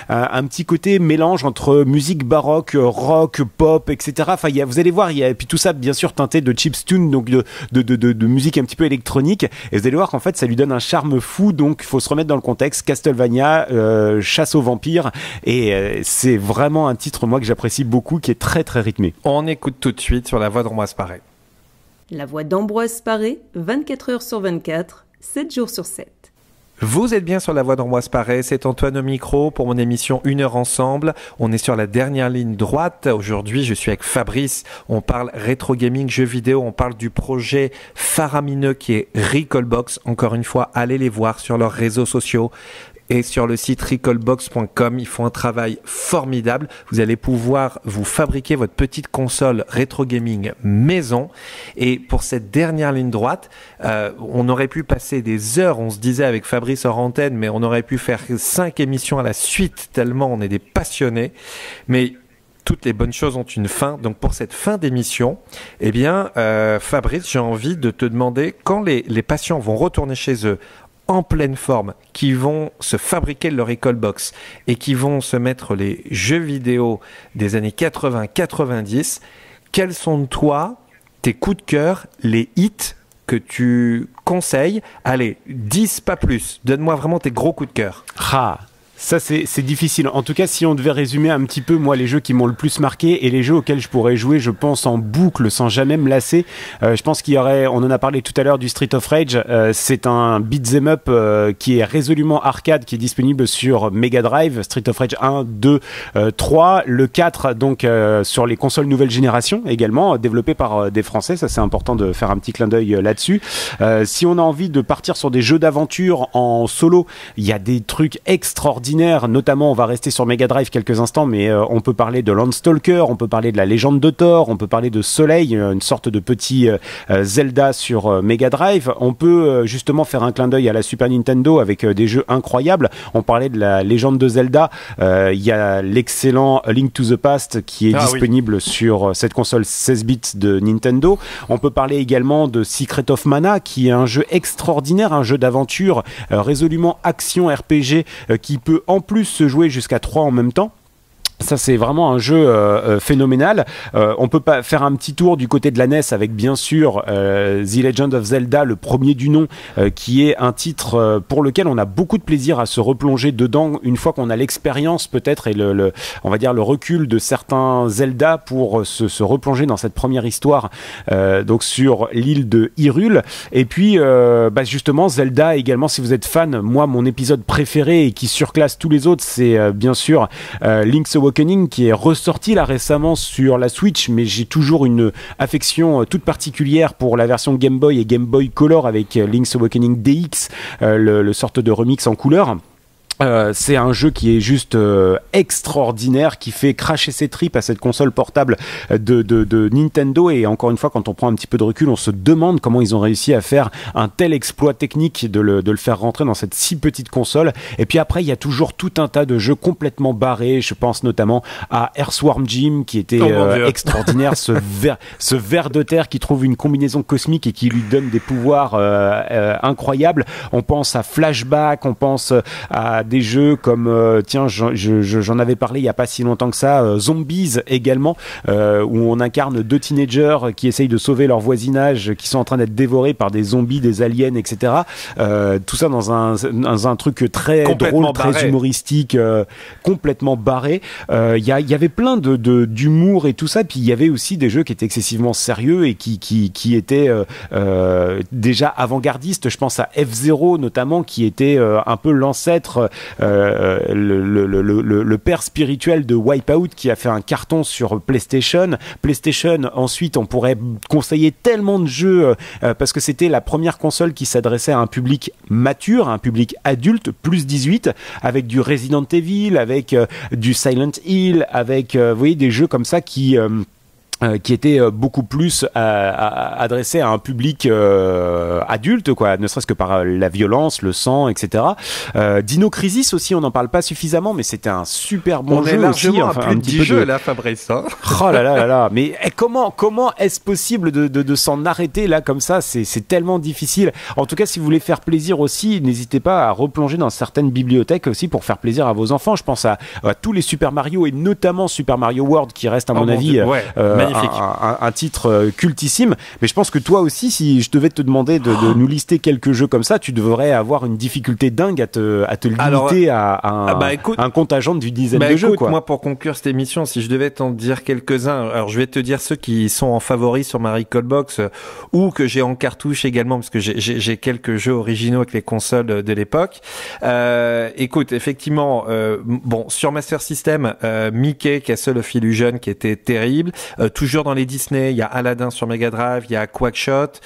un petit côté mélange entre musique baroque, rock, pop, etc. Enfin vous allez voir, et puis tout ça bien sûr teinté de chiptune, donc de musique un petit peu électronique, et vous allez voir qu'en fait ça lui donne un charme fou. Donc il faut se remettre dans le contexte. Castlevania, chasse aux vampires, et c'est vraiment un titre, moi, que j'apprécie beaucoup, qui est très très rythmé. On écoute tout de suite sur la voix d'Ambroise Paré. La voix d'Ambroise Paré, 24 heures sur 24, 7 jours sur 7. Vous êtes bien sur la voie d'Ambroise Paré, c'est Antoine au micro pour mon émission 1 heure ensemble. On est sur la dernière ligne droite. Aujourd'hui, je suis avec Fabrice. On parle rétro gaming, jeux vidéo. On parle du projet faramineux qui est Recalbox. Encore une fois, allez les voir sur leurs réseaux sociaux. Et sur le site recalbox.com, ils font un travail formidable. Vous allez pouvoir vous fabriquer votre petite console rétro gaming maison. Et pour cette dernière ligne droite, on aurait pu passer des heures, on se disait avec Fabrice hors antenne, mais on aurait pu faire 5 émissions à la suite tellement on est des passionnés. Mais toutes les bonnes choses ont une fin. Donc pour cette fin d'émission, eh bien, Fabrice, j'ai envie de te demander quand les patients vont retourner chez eux en pleine forme, qui vont se fabriquer leur Recalbox et qui vont se mettre les jeux vidéo des années 80-90, quels sont toi tes coups de cœur, les hits que tu conseilles? Allez, 10 pas plus, donne-moi vraiment tes gros coups de cœur. Ça c'est difficile. En tout cas, si on devait résumer un petit peu, moi, les jeux qui m'ont le plus marqué et les jeux auxquels je pourrais jouer, je pense, en boucle, sans jamais me lasser. Je pense qu'il y aurait, on en a parlé tout à l'heure du Street of Rage. C'est un beat'em up qui est résolument arcade, qui est disponible sur Mega Drive. Street of Rage 1, 2, 3, le 4, donc sur les consoles nouvelle génération également, développé par des Français. Ça, c'est important de faire un petit clin d'œil là-dessus. Si on a envie de partir sur des jeux d'aventure en solo, il y a des trucs extraordinaires. Notamment, on va rester sur Mega Drive quelques instants, mais on peut parler de Landstalker, on peut parler de la Légende de Thor, on peut parler de Soleil, une sorte de petit Zelda sur Mega Drive. On peut justement faire un clin d'œil à la Super Nintendo avec des jeux incroyables. On parlait de la Légende de Zelda, il y a l'excellent A Link to the Past qui est disponible sur cette console 16 bits de Nintendo. On peut parler également de Secret of Mana, qui est un jeu extraordinaire, un jeu d'aventure résolument action RPG qui peut en plus se jouer jusqu'à 3 en même temps. Ça, c'est vraiment un jeu phénoménal. On peut pas faire un petit tour du côté de la NES avec bien sûr The Legend of Zelda, le premier du nom, qui est un titre pour lequel on a beaucoup de plaisir à se replonger dedans une fois qu'on a l'expérience peut-être et on va dire le recul de certains Zelda pour se replonger dans cette première histoire donc sur l'île de Hyrule. Et puis justement Zelda également, si vous êtes fan, moi mon épisode préféré et qui surclasse tous les autres, c'est bien sûr Link's Awakening, qui est ressorti là récemment sur la Switch, mais j'ai toujours une affection toute particulière pour la version Game Boy et Game Boy Color avec Link's Awakening DX, le sorte de remix en couleur. C'est un jeu qui est juste extraordinaire, qui fait cracher ses tripes à cette console portable de Nintendo. Et encore une fois, quand on prend un petit peu de recul, on se demande comment ils ont réussi à faire un tel exploit technique de le faire rentrer dans cette si petite console. Et puis après, il y a toujours tout un tas de jeux complètement barrés. Je pense notamment à Earthworm Jim, qui était extraordinaire, ce ver de terre qui trouve une combinaison cosmique et qui lui donne des pouvoirs incroyables. On pense à Flashback, on pense à des jeux comme j'en avais parlé il y a pas si longtemps que ça, Zombies également, où on incarne 2 teenagers qui essayent de sauver leur voisinage, qui sont en train d'être dévorés par des zombies, des aliens, etc. Tout ça dans un truc très drôle, très humoristique, complètement barré. Il y avait plein d'humour et tout ça, puis il y avait aussi des jeux qui étaient excessivement sérieux et qui étaient déjà avant-gardistes. Je pense à F-Zero notamment, qui était un peu l'ancêtre, le père spirituel de Wipeout, qui a fait un carton sur PlayStation. Ensuite, on pourrait conseiller tellement de jeux parce que c'était la première console qui s'adressait à un public mature, un public adulte, plus 18, avec du Resident Evil, avec du Silent Hill, avec vous voyez, des jeux comme ça qui était beaucoup plus adressé à un public adulte, quoi, ne serait-ce que par la violence, le sang, etc. Dino Crisis aussi, on n'en parle pas suffisamment, mais c'était un super bon jeu aussi. On est largement à plus de 10 jeux là, Fabrice. Hein. Oh là là là là, mais comment est-ce possible de s'en arrêter là comme ça? C'est tellement difficile. En tout cas, si vous voulez faire plaisir aussi, n'hésitez pas à replonger dans certaines bibliothèques aussi pour faire plaisir à vos enfants. Je pense à tous les Super Mario et notamment Super Mario World qui reste à mon avis magnifique. Un titre cultissime. Mais je pense que toi aussi, si je devais te demander de nous lister quelques jeux comme ça, tu devrais avoir une difficulté dingue à te limiter à un contingent d'une dizaine de jeux. Quoi. Moi, pour conclure cette émission, si je devais t'en dire quelques-uns, alors je vais te dire ceux qui sont en favoris sur ma Recalbox ou que j'ai en cartouche également, parce que j'ai quelques jeux originaux avec les consoles de l'époque. Écoute, effectivement, sur Master System, Mickey, Castle of Illusion, qui était terrible. Toujours dans les Disney, il y a Aladdin sur Mega Drive, il y a Quackshot.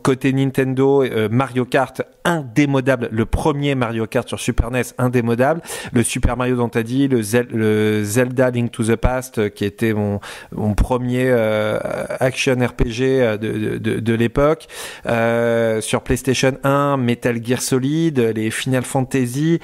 Côté Nintendo, Mario Kart, indémodable. Le premier Mario Kart sur Super NES, indémodable. Le Super Mario dont t'as dit, le Zelda Link to the Past, qui était mon premier action RPG de l'époque. Sur PlayStation 1, Metal Gear Solid, les Final Fantasy.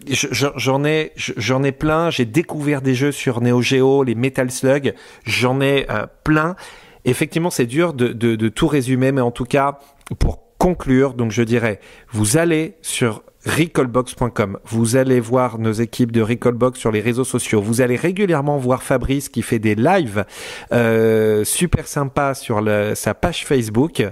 J'en ai plein. J'ai découvert des jeux sur Neo Geo, les Metal Slug. J'en ai plein. Effectivement, c'est dur de tout résumer, mais en tout cas, pour conclure, donc je dirais, vous allez sur recalbox.com, vous allez voir nos équipes de Recalbox sur les réseaux sociaux, vous allez régulièrement voir Fabrice qui fait des lives super sympas sur sa page Facebook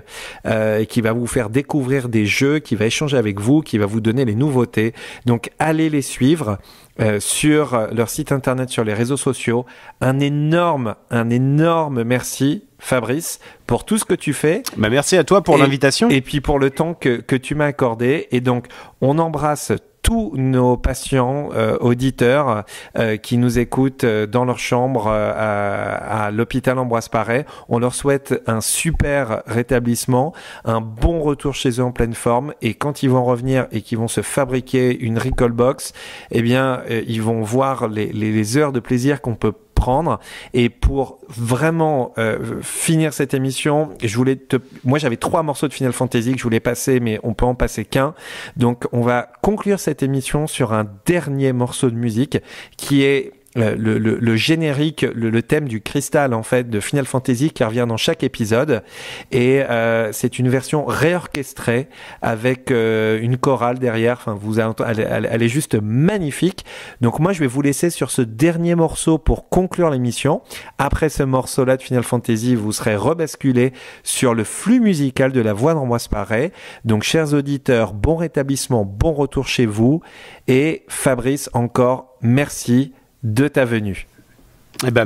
et qui va vous faire découvrir des jeux, qui va échanger avec vous, qui va vous donner les nouveautés. Donc allez les suivre sur leur site internet, sur les réseaux sociaux. Un énorme merci Fabrice pour tout ce que tu fais. Merci à toi pour l'invitation. Et puis pour le temps que tu m'as accordé. Et donc on embrasse tous nos patients auditeurs qui nous écoutent dans leur chambre à l'hôpital Ambroise Paré. On leur souhaite un super rétablissement, un bon retour chez eux en pleine forme, et quand ils vont revenir et qu'ils vont se fabriquer une Recalbox, eh bien ils vont voir les heures de plaisir qu'on peut prendre. Et pour vraiment finir cette émission, moi j'avais 3 morceaux de Final Fantasy que je voulais passer, mais on peut en passer qu'un. Donc on va conclure cette émission sur un dernier morceau de musique qui est le générique, le thème du cristal en fait de Final Fantasy, qui revient dans chaque épisode, et c'est une version réorchestrée avec une chorale derrière. Enfin, elle est juste magnifique. Donc moi je vais vous laisser sur ce dernier morceau pour conclure l'émission. Après ce morceau-là de Final Fantasy, vous serez rebasculé sur le flux musical de la voix d'Ambroise Paré. Donc chers auditeurs, bon rétablissement, bon retour chez vous, et Fabrice, encore merci de ta venue.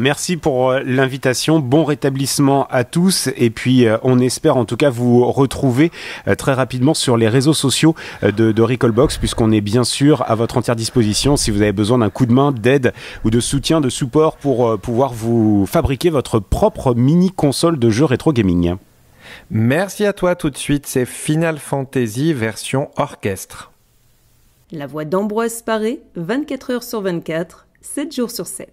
Merci pour l'invitation, bon rétablissement à tous, et puis on espère en tout cas vous retrouver très rapidement sur les réseaux sociaux de Recalbox, puisqu'on est bien sûr à votre entière disposition si vous avez besoin d'un coup de main, d'aide ou de soutien, de support pour pouvoir vous fabriquer votre propre mini console de jeux rétro gaming. Merci à toi. Tout de suite, c'est Final Fantasy version orchestre. La voix d'Ambroise Paré, 24 heures sur 24, 7 jours sur 7.